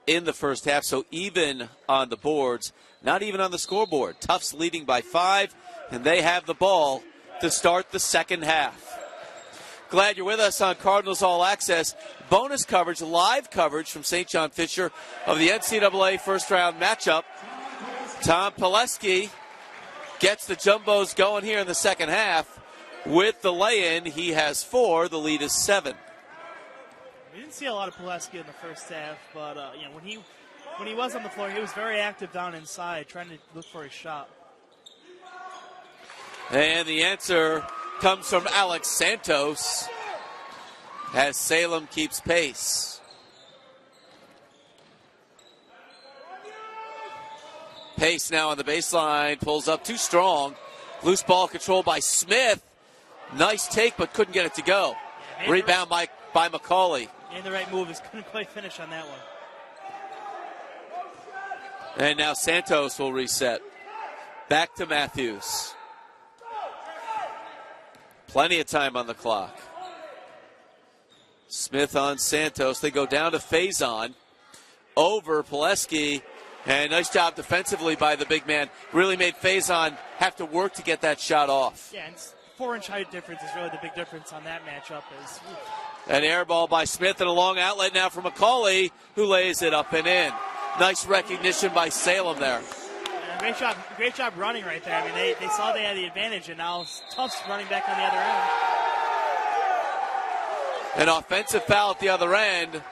in the first half, so even on the boards, not even on the scoreboard. Tufts leading by 5, and they have the ball to start the second half. Glad you're with us on Cardinals All Access. Bonus coverage, live coverage from St. John Fisher of the NCAA first-round matchup. Tom Pileski gets the Jumbos going here in the second half. With the lay-in, he has 4. The lead is 7. We didn't see a lot of Pileski in the first half, but when he was on the floor, he was very active down inside, trying to look for his shot. And the answer comes from Alex Santos as Salem keeps pace. Pace now on the baseline, pulls up too strong. Loose ball controlled by Smith. Nice take, but couldn't get it to go. Rebound by McCauley. And the right move, is couldn't quite finish on that one. And now Santos will reset. Back to Matthews. Plenty of time on the clock. Smith on Santos. They go down to Faison. Over Pileski. And nice job defensively by the big man. Really made Faison have to work to get that shot off. Yeah, and 4-inch height difference is really the big difference on that matchup. An air ball by Smith and a long outlet now for McCauley, who lays it up and in. Nice recognition by Salem there. Yeah, great job running right there. I mean, they saw they had the advantage, and now Tufts running back on the other end. An offensive foul at the other end.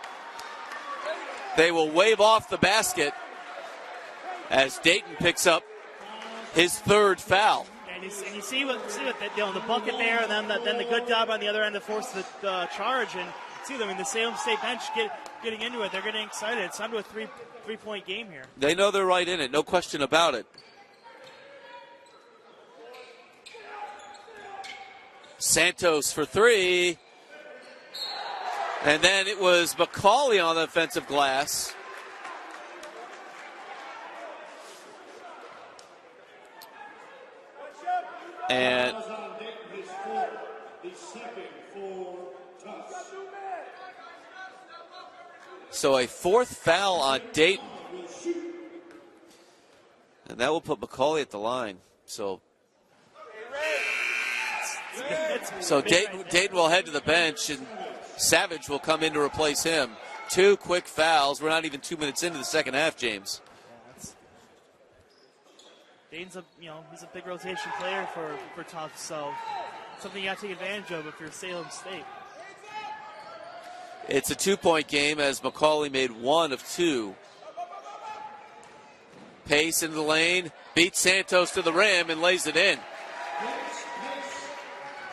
They will wave off the basket as Dayton picks up his 3rd foul. And you see what the bucket there, and then the good job on the other end to force the charge. And see them in the Salem State bench getting into it. They're getting excited. It's under a three-point game here. They know they're right in it, no question about it. Santos for 3. And then it was McCauley on the offensive glass. And so a 4th foul on Dayton. And that will put McCauley at the line. So Dayton will head to the bench, and Savage will come in to replace him. 2 quick fouls. We're not even 2 minutes into the second half, James. Dayton's he's a big rotation player for Tufts, so something you got to take advantage of if you're Salem State. It's a 2-point game as McCauley made 1 of 2. Pace into the lane, beats Santos to the rim and lays it in.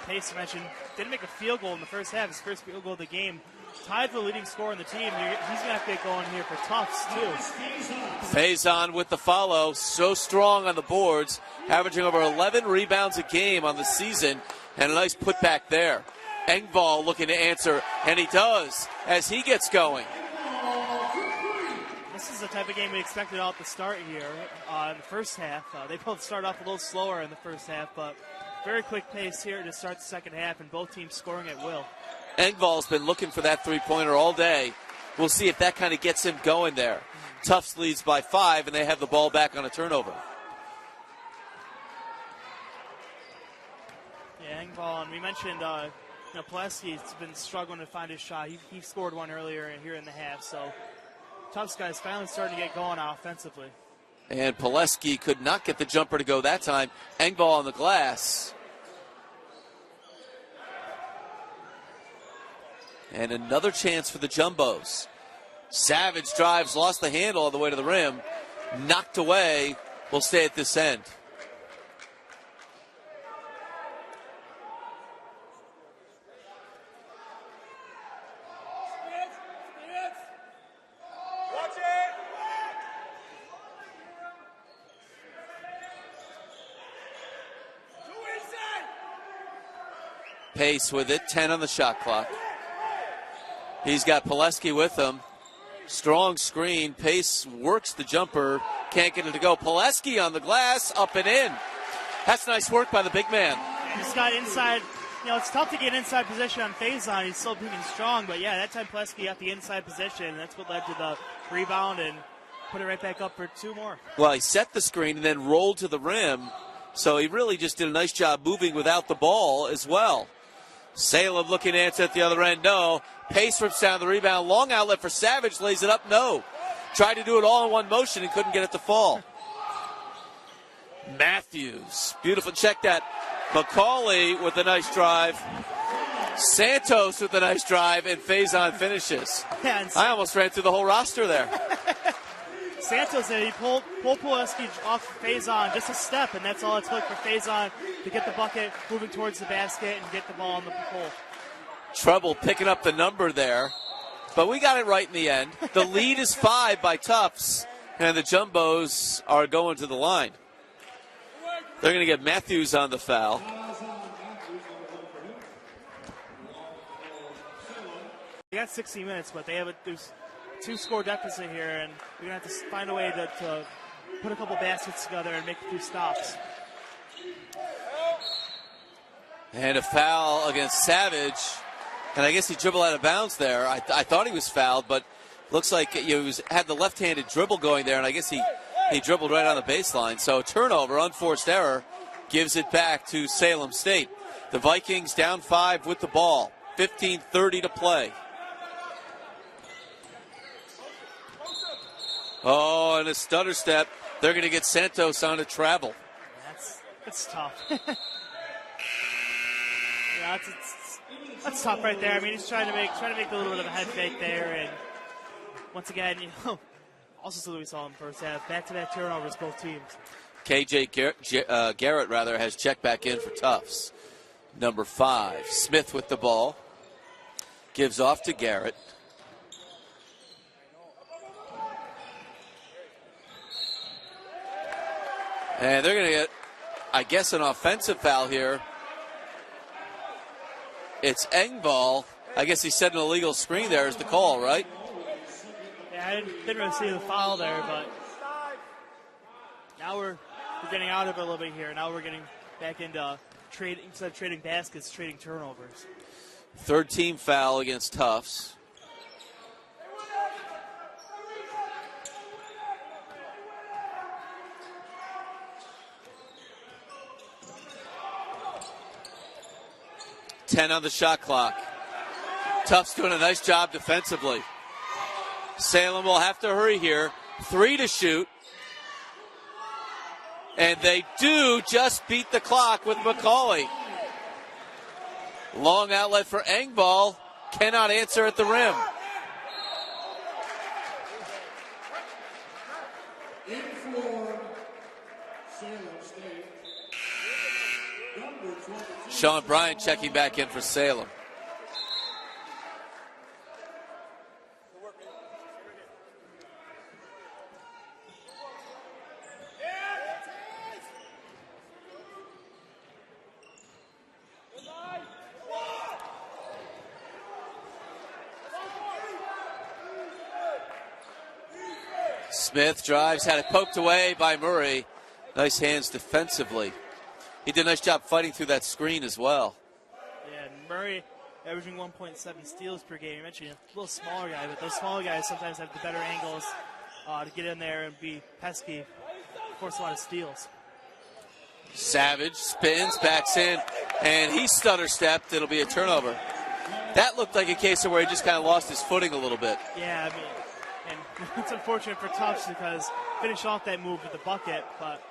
Pace mentioned didn't make a field goal in the first half, his first field goal of the game. Tied for the leading scorer in the team. He's going to have to get going here for Tufts, too. Faison with the follow. So strong on the boards. Averaging over 11 rebounds a game on the season. And a nice putback there. Engvall looking to answer. And he does as he gets going. This is the type of game we expected out the start here in the first half. They both start off a little slower in the first half, but very quick pace here to start the second half, and both teams scoring at will. Engvall's been looking for that three-pointer all day. We'll see if that kind of gets him going there. Tufts leads by 5, and they have the ball back on a turnover. Yeah, Engvall, and we mentioned Pileski's been struggling to find his shot. He scored one earlier here in the half, so Tufts guys finally starting to get going offensively. And Pileski could not get the jumper to go that time. Engvall on the glass. And another chance for the Jumbos. Savage drives, lost the handle all the way to the rim. Knocked away. Will stay at this end. Pace with it, 10 on the shot clock. He's got Pileski with him. Strong screen. Pace works the jumper. Can't get it to go. Pileski on the glass, up and in. That's nice work by the big man. He's got inside. It's tough to get inside position on Faison. He's so big and strong. But, yeah, that time Pileski got the inside position. That's what led to rebound, and put it right back up for 2 more. Well, he set the screen and then rolled to the rim, so he really just did a nice job moving without the ball as well. Salem looking to answer at the other end, no. Pace rips down the rebound, long outlet for Savage, lays it up, no. Tried to do it all in one motion and couldn't get it to fall. Matthews, beautiful, check that. Macaulay with a nice drive. Santos with a nice drive, and Faison finishes. Yeah, I almost ran through the whole roster there. Santos, he pulled Pulaski off Faison just a step, and that's all it took for Faison to get the bucket, moving towards the basket, and get the ball on the pole. Trouble picking up the number there, but we got it right in the end. The lead is 5 by Tufts, and the Jumbos are going to the line. They're going to get Matthews on the foul. They got 60 minutes, but there's 2-score deficit here, and we're going to have to find a way to put a couple baskets together and make a few stops. And a foul against Savage, and I guess he dribbled out of bounds there. I thought he was fouled, but looks like he had the left-handed dribble going there, and I guess he dribbled right on the baseline. So turnover, unforced error, gives it back to Salem State. The Vikings down 5 with the ball. 15:30 to play. Oh, and a stutter step. They're going to get Santos on a travel. That's tough. Yeah, that's tough right there. I mean, he's trying to make a little bit of a head fake there, and once again, also so that we saw in the first half, back-to-back turnovers, both teams. KJ Garrett has checked back in for Tufts. Number 5, Smith with the ball. Gives off to Garrett. And they're going to get, I guess, an offensive foul here. It's Engvall. I guess he set an illegal screen there is the call, right? Yeah, I didn't really see the foul there, but now we're getting out of it a little bit here. Now we're getting back into trading, instead of trading baskets, trading turnovers. Third team foul against Tufts. .10 on the shot clock. Tufts doing a nice job defensively. Salem will have to hurry here. 3 to shoot. And they do just beat the clock with Macaulay. Long outlet for Engvall. Cannot answer at the rim. Sean Bryant checking back in for Salem. Smith drives, had it poked away by Murray. Nice hands defensively. He did a nice job fighting through that screen as well. Yeah, and Murray averaging 1.7 steals per game. You mentioned a little smaller guy, but those smaller guys sometimes have the better angles to get in there and be pesky, force a lot of steals. Savage spins, backs in, and he stutter-stepped. It'll be a turnover. That looked like a case of where he just kind of lost his footing a little bit. Yeah, I mean, and it's unfortunate for Tufts because finish off that move with the bucket, but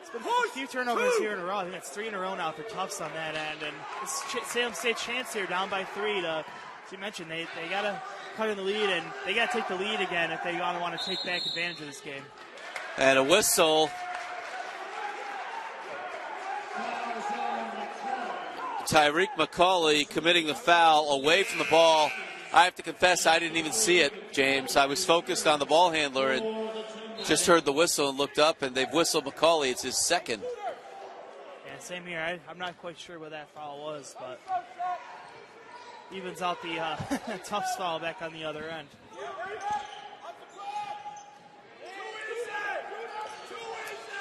it's been a few turnovers here in a row. I think it's 3 in a row now for Tufts on that end, and it's Salem State chance here down by 3 to, as you mentioned, they got to cut in the lead, and they got to take the lead again if they want to take back advantage of this game. And a whistle. Tarik Macaulay committing the foul away from the ball. I have to confess, I didn't even see it, James. I was focused on the ball handler and just heard the whistle and looked up, and they've whistled Macaulay. It's his second. Yeah, same here. I'm not quite sure what that foul was, but evens out the Tufts foul back on the other end.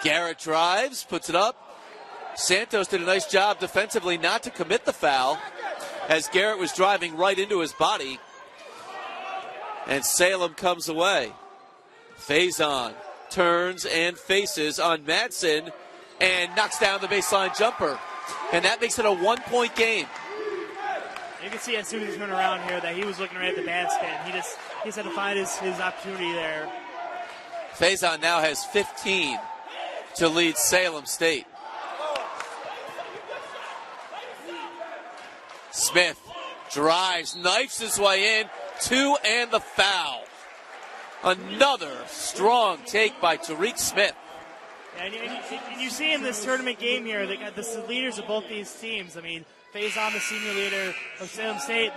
Garrett drives, puts it up. Santos did a nice job defensively not to commit the foul as Garrett was driving right into his body. And Salem comes away. Faison turns and faces on Madsen and knocks down the baseline jumper. And that makes it a 1-point game. You can see as soon as he turned around here that he was looking right at the basket. He just had to find his opportunity there. Faison now has 15 to lead Salem State. Smith drives, knifes his way in, 2 and the foul. Another strong take by Tarik Smith. And you see in this tournament game here, they got the leaders of both these teams. I mean, Faison, the senior leader of Salem State,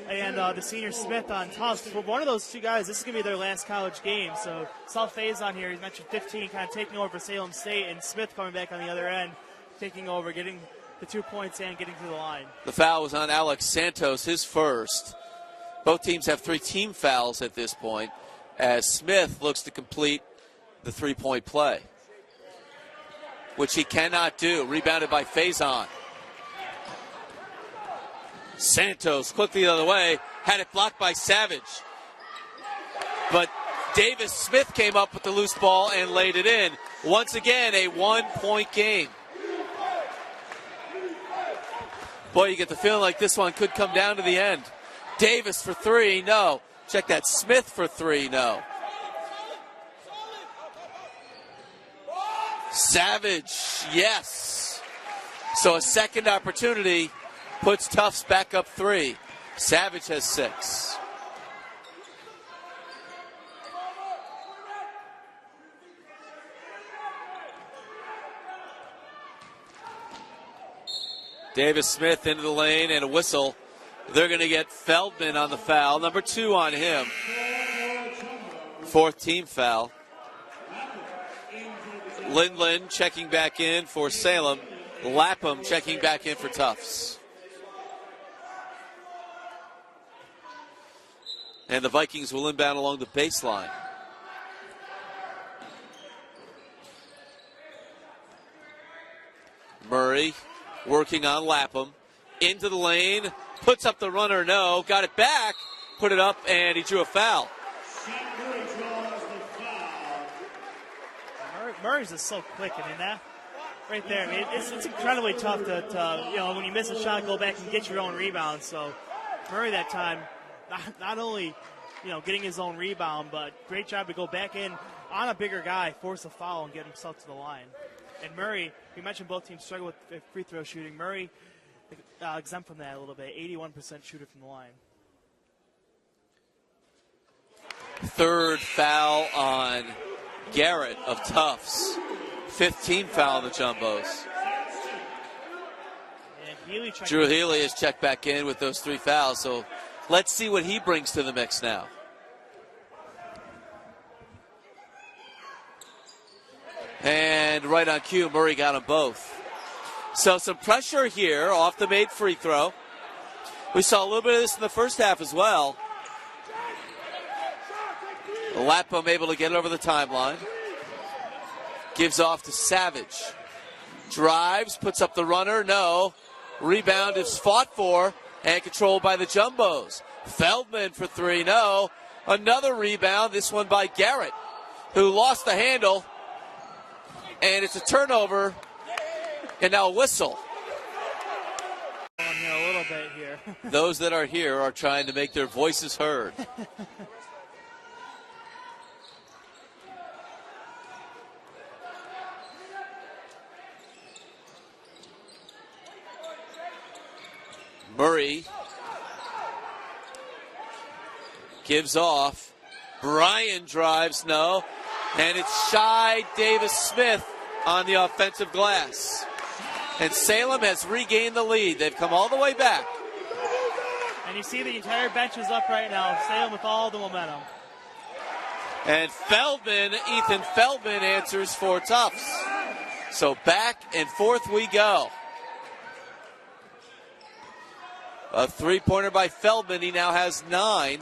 and the senior Smith on Tufts. For one of those two guys, this is going to be their last college game. So saw Faison here. He's mentioned 15, kind of taking over for Salem State, and Smith coming back on the other end, taking over, getting the 2 points and getting to the line. The foul was on Alex Santos, his first. Both teams have 3 team fouls at this point, as Smith looks to complete the 3-point play, which he cannot do. Rebounded by Faison. Santos quickly the other way, had it blocked by Savage. But Davis Smith came up with the loose ball and laid it in. Once again, a 1-point game. Boy, you get the feeling like this one could come down to the end. Davis for 3, no. Check that, Smith for 3, no. Savage, yes. So a second opportunity puts Tufts back up 3. Savage has 6. Davis Smith into the lane and a whistle. They're going to get Feldman on the foul. Number 2 on him. 4th team foul. Lindland checking back in for Salem. Lapham checking back in for Tufts. And the Vikings will inbound along the baseline. Murray working on Lapham. Into the lane. Puts up the runner, no. Got it back. Put it up, and he drew a foul. Murray's just so quick. I mean, that right there, I mean, it's incredibly tough to when you miss a shot, go back and get your own rebound. So Murray that time, not only, getting his own rebound, but great job to go back in on a bigger guy, force a foul, and get himself to the line. And Murray, we mentioned both teams struggle with free throw shooting. Murray exempt from that a little bit, 81% shooter from the line. 3rd foul on Garrett of Tufts. 5th team foul on the Jumbos. Drew Healy is checked back in with those 3 fouls, so let's see what he brings to the mix now. And right on cue, Murray got them both. So some pressure here off the made free throw. We saw a little bit of this in the first half as well. Lapham able to get it over the timeline. Gives off to Savage. Drives, puts up the runner, no. Rebound is fought for and controlled by the Jumbos. Feldman for 3, no. Another rebound, this one by Garrett, who lost the handle. And it's a turnover, and now a whistle. A little bit here. Those that are here are trying to make their voices heard. Murray gives off. Bryan drives, no. And it's Shy Davis Smith on the offensive glass. And Salem has regained the lead. They've come all the way back. And you see the entire bench is up right now. Salem with all the momentum. And Ethan Feldman answers for Tufts. So back and forth we go. A 3-pointer by Feldman. He now has 9.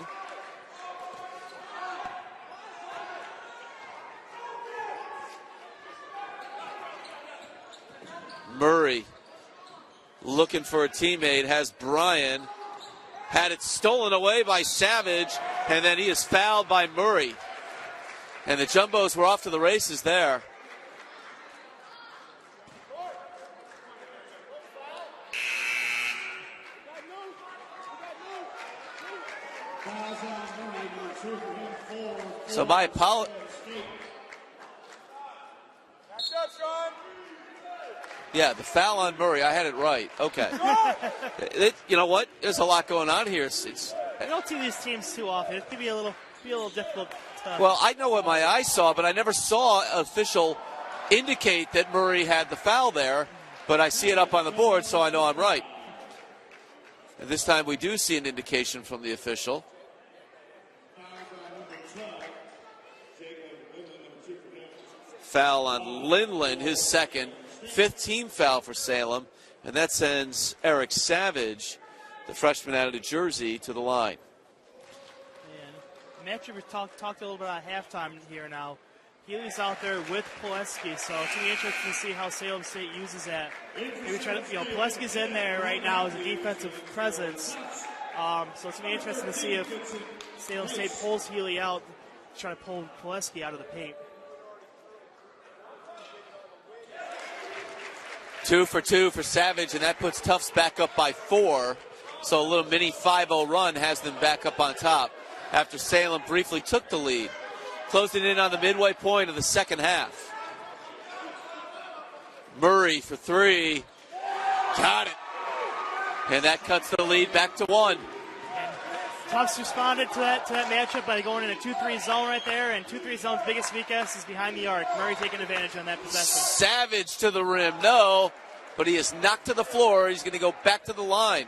Murray looking for a teammate, has Bryan. Had it stolen away by Savage, and then he is fouled by Murray. And the Jumbos were off to the races there. So my apology. Yeah, the foul on Murray. I had it right. Okay. You know what? There's a lot going on here. I don't see these teams too often. It could be a little difficult. Well, I know what my eyes saw, but I never saw an official indicate that Murray had the foul there. But I see it up on the board, so I know I'm right. And this time we do see an indication from the official. Foul on Linlin, his second. 5th team foul for Salem. And that sends Eric Savage, the freshman out of New Jersey, to the line. And matchup we talked a little bit about halftime here now. Healy's out there with Pileski, so it's going to be interesting to see how Salem State uses that. Maybe try to, Pileski's in there right now as a defensive presence. So it's going to be interesting to see if Salem State pulls Healy out, try to pull Pileski out of the paint. 2 for 2 for Savage, and that puts Tufts back up by 4. So a little mini 5-0 run has them back up on top after Salem briefly took the lead. Closing in on the midway point of the second half. Murray for 3. Got it. And that cuts the lead back to 1. And Tufts responded to that matchup by going in a 2-3 zone right there, and 2-3 zone's biggest weakness is behind the arc. Murray taking advantage on that possession. Savage to the rim, no, but he is knocked to the floor. He's going to go back to the line.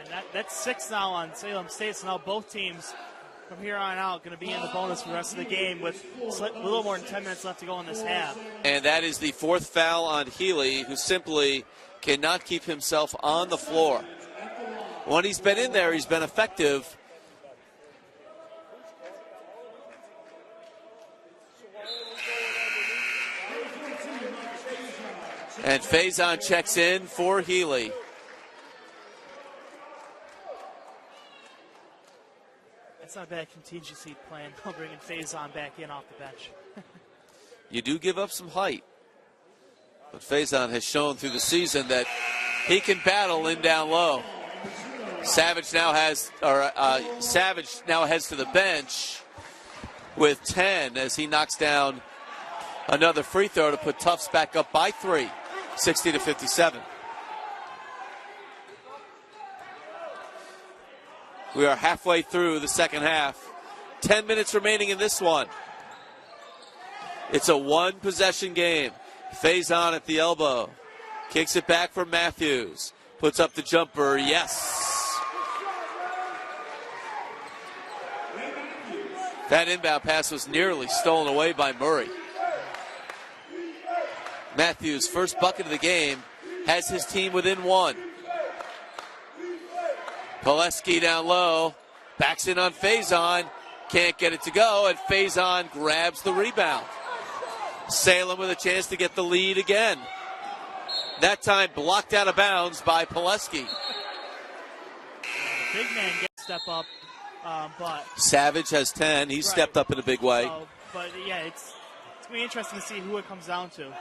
Yeah, and that's 6 now on Salem State, so now both teams from here on out going to be in the bonus for the rest of the game with a little more than 10 minutes left to go in this half. And that is the 4th foul on Healy, who simply cannot keep himself on the floor. When he's been in there, he's been effective. And Faison checks in for Healy. That's not a bad contingency plan. I'll bring Faison back in off the bench. You do give up some height. But Faison has shown through the season that he can battle in down low. Savage now heads to the bench with 10 as he knocks down another free throw to put Tufts back up by 3, 60-57. We are halfway through the second half. 10 minutes remaining in this one. It's a 1-possession game. Faison at the elbow. Kicks it back for Matthews. Puts up the jumper. Yes. That inbound pass was nearly stolen away by Murray. Matthews' first bucket of the game has his team within 1. Pileski down low, backs in on Faison, can't get it to go, and Faison grabs the rebound. Salem with a chance to get the lead again. That time blocked out of bounds by Pileski. Big man gets step up. But Savage has 10. He's stepped up in a big way. But yeah, it's going to be interesting to see who it comes down to.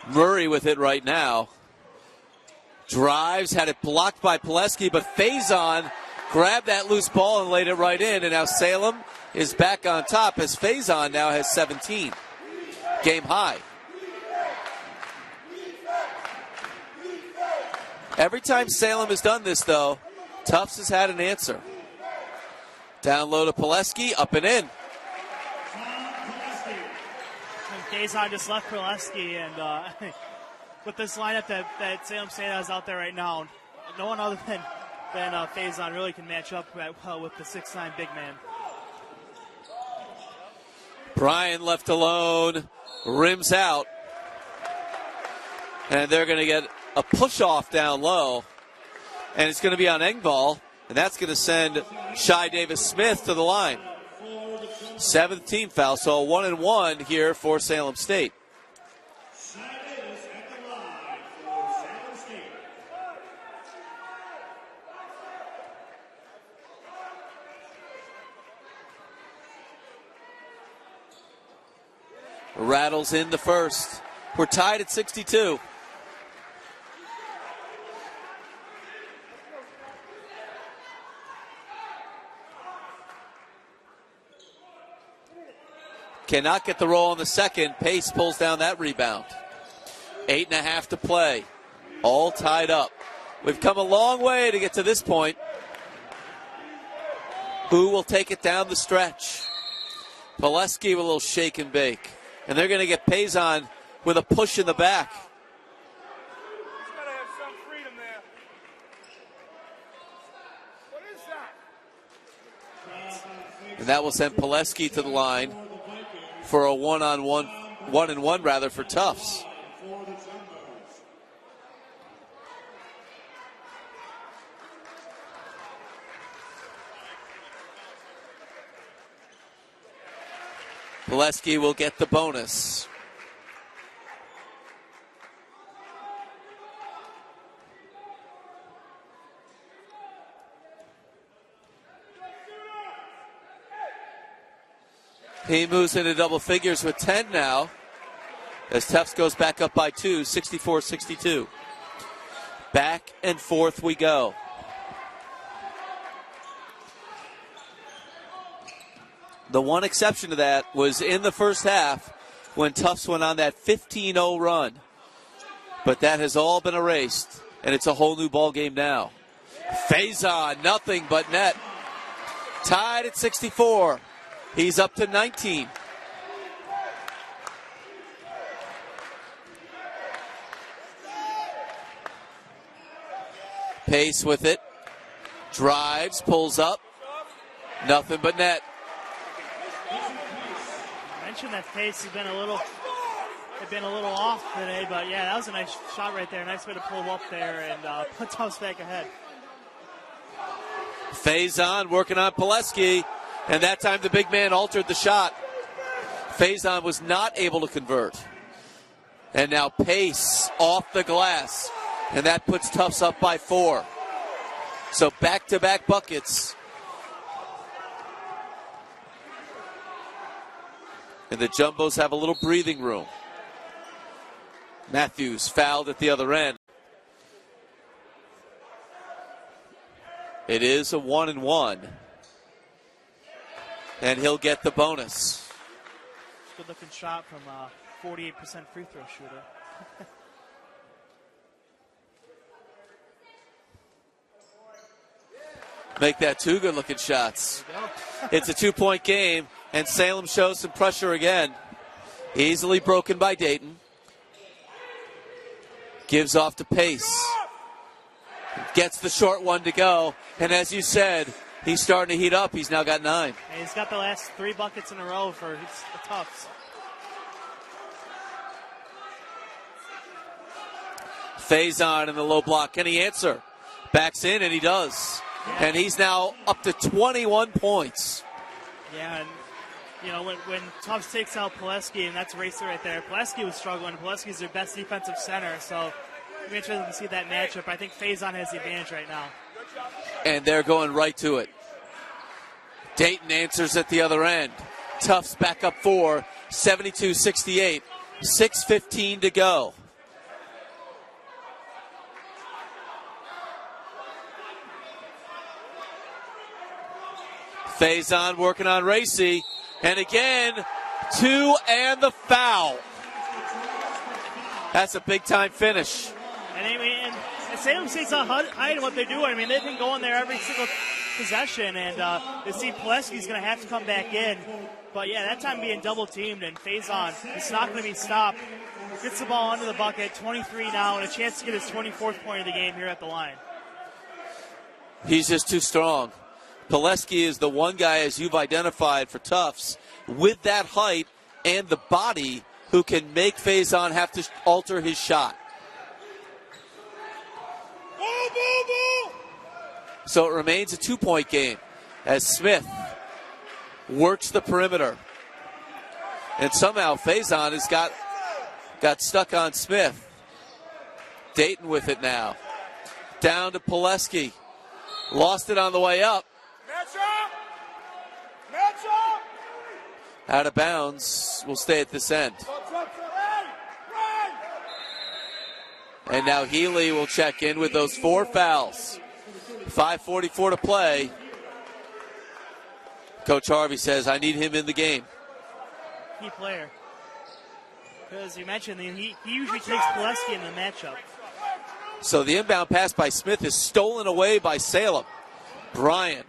Murray with it right now. Drives, had it blocked by Pileski, but Faison grabbed that loose ball and laid it right in. And now Salem is back on top as Faison now has 17. Game high. Every time Salem has done this, though, Tufts has had an answer. Down low to Pileski, up and in. Faison just left Pileski, and with this lineup that Salem State has out there right now, no one other than Faison really can match up with the 6'9" big man. Bryan left alone, rims out, and they're going to get a push-off down low, and it's going to be on Engvall. And that's going to send Shai Davis-Smith to the line. 7th team foul, so a 1-and-1 here for Salem State. rattles in the first. We're tied at 62. Cannot get the roll on the second. Pace pulls down that rebound. 8.5 to play. All tied up. We've come a long way to get to this point. Who will take it down the stretch? Pileski with a little shake and bake. And they're going to get Payson with a push in the back. He's got to have some freedom there. What is that? And that will send Pileski to the line for a one-and-one for Tufts. Pileski will get the bonus. He moves into double figures with 10 now as Tufts goes back up by 2, 64-62. Back and forth we go. The one exception to that was in the first half when Tufts went on that 15-0 run. But that has all been erased, and it's a whole new ball game now. Faison, nothing but net. Tied at 64. He's up to 19. Pace with it. Drives, pulls up. Nothing but net. I mentioned that Pace has been a little off today, but yeah, that was a nice shot right there. Nice way to pull him up there and put Tufts back ahead. Faison working on Pileski, and that time the big man altered the shot. Faison was not able to convert. And now Pace off the glass, and that puts Tufts up by 4. So back-to-back buckets. And the Jumbos have a little breathing room. Matthews fouled at the other end. It is a 1-and-1. And he'll get the bonus. Good looking shot from a 48% free throw shooter. Make that 2 good looking shots. It's a 2-point game, and Salem shows some pressure again. Easily broken by Dayton. Gives off to Pace. Gets the short one to go. And as you said, he's starting to heat up. He's now got 9. And he's got the last 3 buckets in a row for the Tufts. Faison in the low block. Can he answer? Backs in, and he does. Yeah. And he's now up to 21 points. Yeah, and you know, when Tufts takes out Pileski, and that's a racer right there. Pileski was struggling. Pileski's their best defensive center, so it'll be interesting to see that matchup. I think Faison has the advantage right now. And they're going right to it. Dayton answers at the other end. Tufts back up 4, 72-68. 6:15 to go. Faison working on Racy. And again, 2 and the foul. That's a big-time finish. And I mean, and Salem State's not hiding what they're doing. I mean, they've been going there every single possession, and they see Pileski's going to have to come back in. But yeah, that time being double-teamed, and Faison, it's not going to be stopped. Gets the ball under the bucket, 23 now, and a chance to get his 24th point of the game here at the line. He's just too strong. Pileski is the one guy, as you've identified for Tufts, with that height and the body who can make Faison have to alter his shot. So it remains a 2-point game as Smith works the perimeter. And somehow Faison has got stuck on Smith. Dayton with it now. Down to Pileski. Lost it on the way up. Out of bounds. Will stay at this end. And now Healy will check in with those 4 fouls. 5:44 to play. Coach Harvey says, I need him in the game. Key player. Because you mentioned he usually takes Pileski in the matchup. So the inbound pass by Smith is stolen away by Salem. Bryan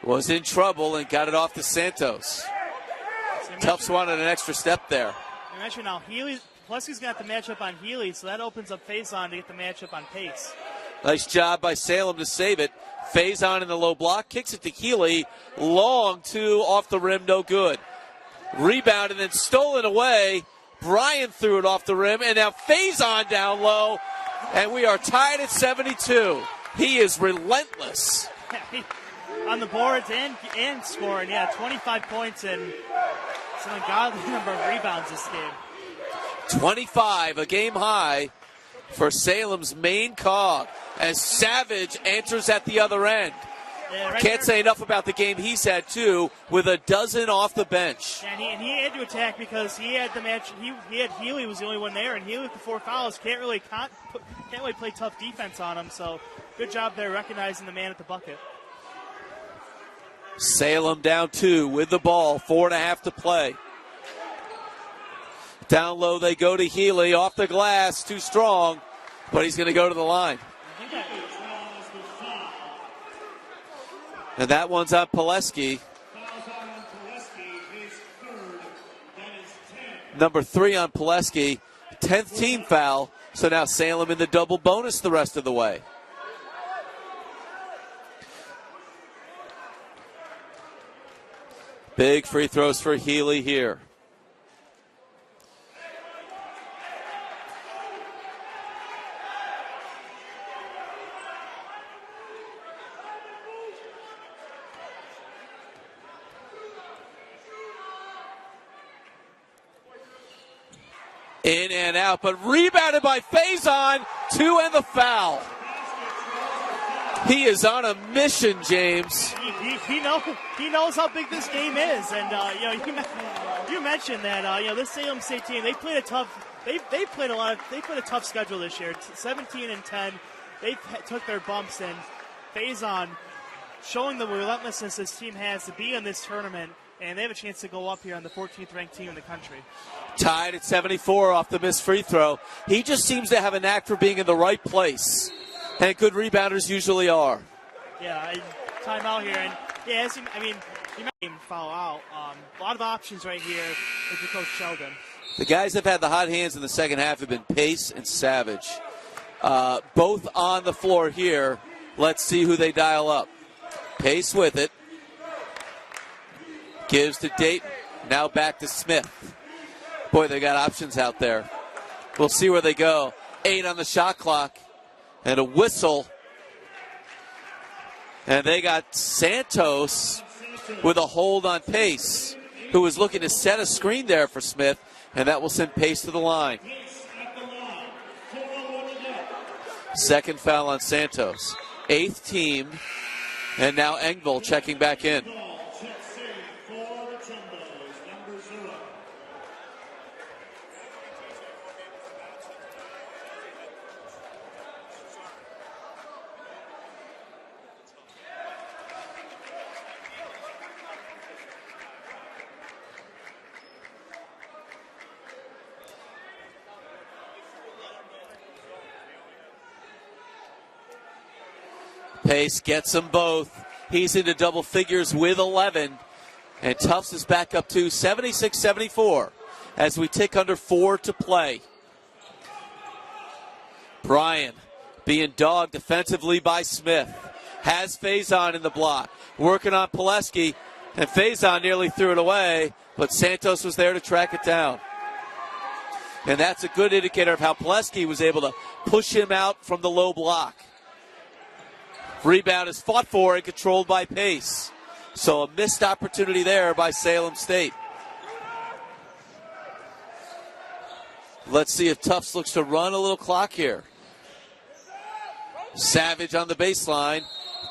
was in trouble and got it off to Santos. Tufts wanted an extra step there. You mentioned now Pileski's got the matchup on Healy, so that opens up Faison to get the matchup on Pace. Nice job by Salem to save it. Faison in the low block, kicks it to Healy. Long two off the rim, no good. Rebound and then stolen away. Bryan threw it off the rim, and now Faison down low, and we are tied at 72. He is relentless. On the boards and scoring, 25 points and it's an ungodly number of rebounds this game. 25, a game high for Salem's main cog as Savage enters at the other end. Yeah, Can't say enough about the game he's had, too, with a dozen off the bench. And he had to attack because he had the match. He had Healy was the only one there, and Healy with the 4 fouls can't really play tough defense on him. So good job there recognizing the man at the bucket. Salem down 2 with the ball, 4.5 to play. Down low they go to Healy, off the glass, too strong, but he's going to go to the line. And that one's on Pileski. Number 3 on Pileski, 10th team foul, so now Salem in the double bonus the rest of the way. Big free throws for Healy here. In and out, but rebounded by Faison. 2 and the foul. He is on a mission, James. He knows how big this game is, and you mentioned that this Salem State team they played a tough schedule this year. 17-10, they took their bumps, and Faison showing the relentlessness this team has to be in this tournament, and they have a chance to go up here on the 14th ranked team in the country. Tied at 74 off the missed free throw. He just seems to have a knack for being in the right place. And good rebounders usually are. Yeah, timeout here. And you might foul out. A lot of options right here with your coach Sheldon. The guys that have had the hot hands in the second half have been Pace and Savage. Both on the floor here. Let's see who they dial up. Pace with it. Gives to Dayton. Now back to Smith. Boy, they got options out there. We'll see where they go. 8 on the shot clock. And a whistle. And they got Santos with a hold on Pace, who was looking to set a screen there for Smith, and that will send Pace to the line. Second foul on Santos. 8th team, and now Engvall checking back in. Pace gets them both. He's into double figures with 11. And Tufts is back up to 76-74 as we tick under 4 to play. Bryan being dogged defensively by Smith. Has Faison in the block. Working on Pileski. And Faison nearly threw it away, but Santos was there to track it down. And that's a good indicator of how Pileski was able to push him out from the low block. Rebound is fought for and controlled by Pace. So a missed opportunity there by Salem State. Let's see if Tufts looks to run a little clock here. Savage on the baseline.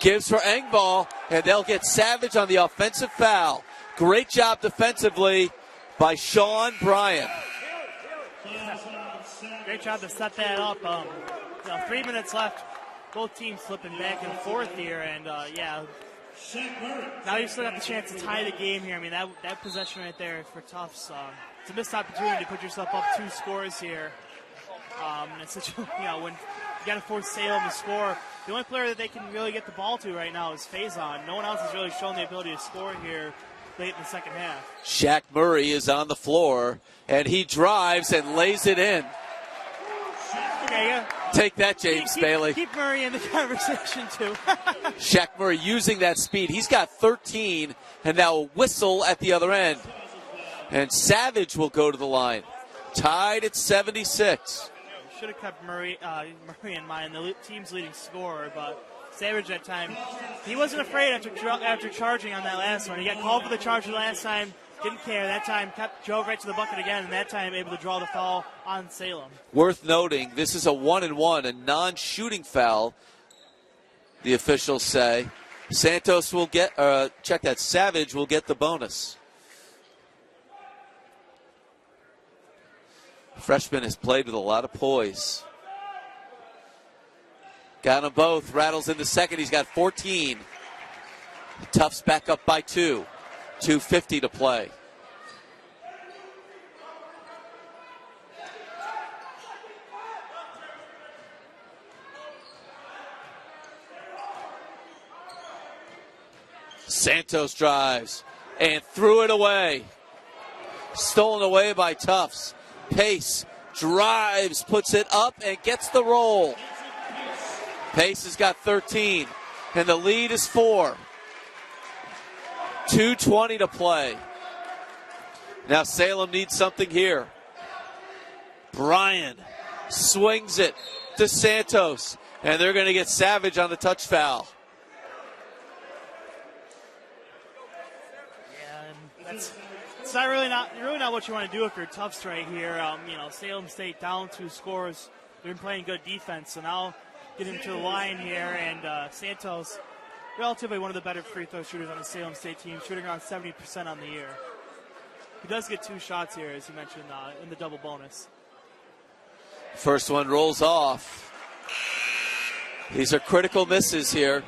Gives for Engvall, and they'll get Savage on the offensive foul. Great job defensively by Sean Bryan. Great job to set that up. 3 minutes left. Both teams flipping back and forth here, and yeah. Now you still have the chance to tie the game here. I mean, that possession right there for Tufts. It's a missed opportunity to put yourself up 2 scores here. And it's such when you got to force Salem to score. The only player that they can really get the ball to right now is Faison. No one else has really shown the ability to score here late in the second half. Shaq Murray is on the floor, and he drives and lays it in. Okay, yeah. Take that, James Bailey. Keep Murray in the conversation, too. Shaq Murray using that speed. He's got 13, and now a whistle at the other end. And Savage will go to the line. Tied at 76. Should have kept Murray in mind, the team's leading scorer, but Savage that time, he wasn't afraid after charging on that last one. He got called for the charge the last time, didn't care. That time drove right to the bucket again, and that time able to draw the foul on Salem. Worth noting, this is a 1-and-1, a non-shooting foul, the officials say. Santos will get, Savage will get the bonus. Freshman has played with a lot of poise. Got them both. Rattles in the second. He's got 14. Tufts back up by 2. 2:50 to play. Santos drives and threw it away. Stolen away by Tufts. Pace drives, puts it up, and gets the roll. Pace has got 13, and the lead is 4. 2:20 to play. Now Salem needs something here. Bryan swings it to Santos, and they're going to get Savage on the touch foul. Yeah, and it's not really not what you want to do if you're Tufts right here. Salem State down 2 scores. They've been playing good defense, so now get him to the line here, and Santos, relatively one of the better free throw shooters on the Salem State team, shooting around 70% on the year. He does get 2 shots here, as you mentioned, in the double bonus. First one rolls off. These are critical misses here.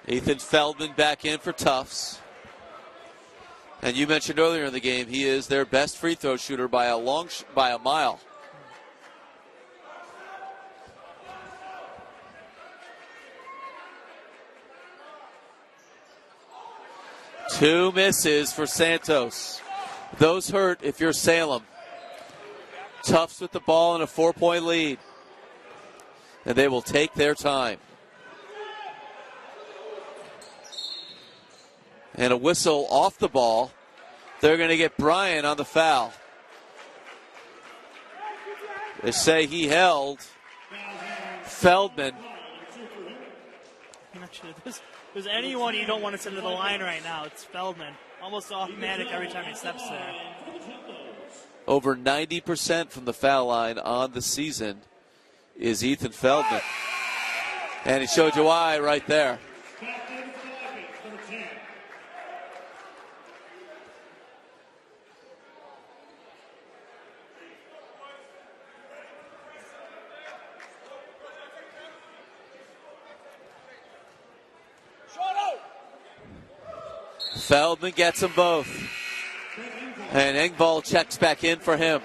Ethan Feldman back in for Tufts. And you mentioned earlier in the game, he is their best free throw shooter by a mile. Two misses for Santos. Those hurt if you're Salem. Tufts with the ball and a 4-point lead. And they will take their time. And a whistle off the ball. They're going to get Bryan on the foul. They say he held Feldman. If there's anyone you don't want to send to the line right now, it's Feldman. Almost automatic every time he steps there. Over 90% from the foul line on the season is Ethan Feldman. And he showed you why right there. Feldman gets them both. And Engvall checks back in for him.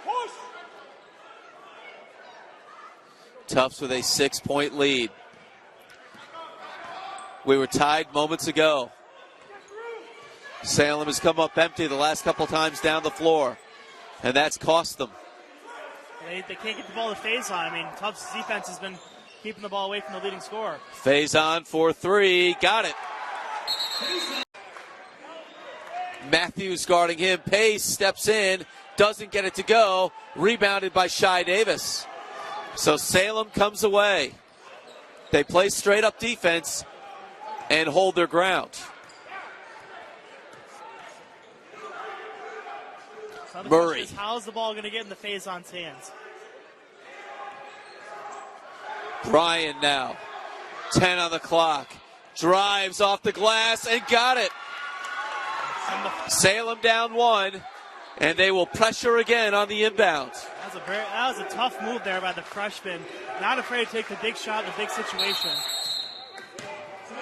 Push! Tufts with a 6-point lead. We were tied moments ago. Salem has come up empty the last couple times down the floor. And that's cost them. They can't get the ball to Faison. I mean, Tufts' defense has been keeping the ball away from the leading scorer. Faison for 3. Got it. Matthews guarding him. Pace steps in. Doesn't get it to go. Rebounded by Shai Davis. So Salem comes away. They play straight up defense and hold their ground. So the Murray. question is, how's the ball going to get in the Faison's hands? Bryan now. 10 on the clock. Drives off the glass and got it. Salem down 1, and they will pressure again on the inbound. That was a tough move there by the freshman. Not afraid to take the big shot in a big situation.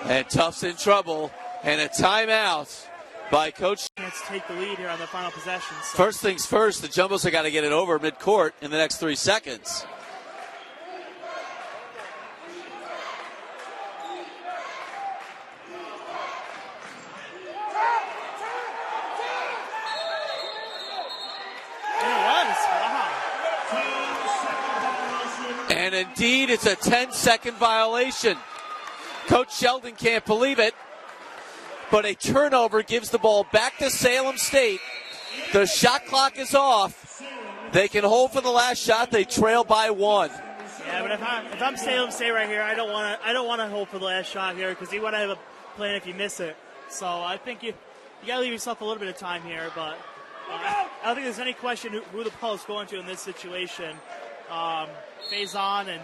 And Tufts in trouble, and a timeout by Coach. Chance to take the lead here on the final possession. So. First things first, the Jumbos have got to get it over midcourt in the next 3 seconds. And indeed, it's a 10-second violation. Coach Sheldon can't believe it, but a turnover gives the ball back to Salem State. The shot clock is off. They can hold for the last shot. They trail by 1. Yeah, but if I'm Salem State right here, I don't want to hold for the last shot here because you want to have a plan if you miss it. So I think you got to leave yourself a little bit of time here, but I don't think there's any question who the ball is going to in this situation. Faison, and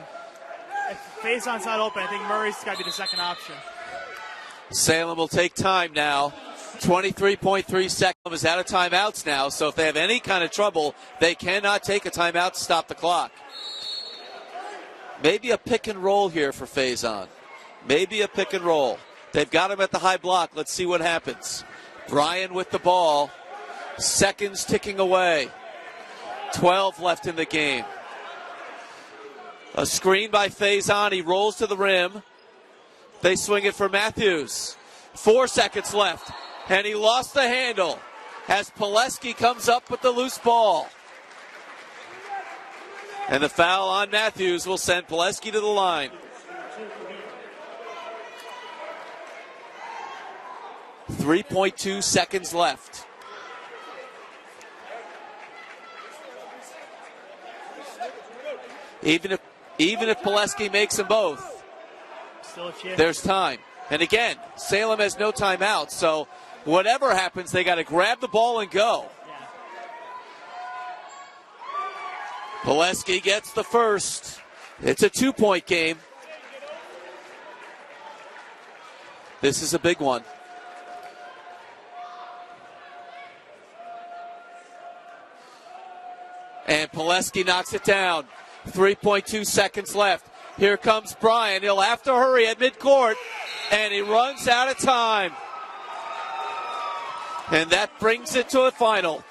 if Faison's not open, I think Murray's got to be the second option. Salem will take time now. 23.3 seconds is out of timeouts now, so if they have any kind of trouble, they cannot take a timeout to stop the clock. Maybe a pick and roll here for Faison. Maybe a pick and roll. They've got him at the high block. Let's see what happens. Bryan with the ball. Seconds ticking away. 12 left in the game. A screen by Faison. He rolls to the rim. They swing it for Matthews. 4 seconds left. And he lost the handle as Pileski comes up with the loose ball. And the foul on Matthews will send Pileski to the line. 3.2 seconds left. Even if Pileski makes them both, still a chance. There's time. And again, Salem has no timeout, so whatever happens, they got to grab the ball and go. Yeah. Pileski gets the first. It's a 2-point game. This is a big one. And Pileski knocks it down. 3.2 seconds left. Here comes Bryan. He'll have to hurry at midcourt. And he runs out of time. And that brings it to a final.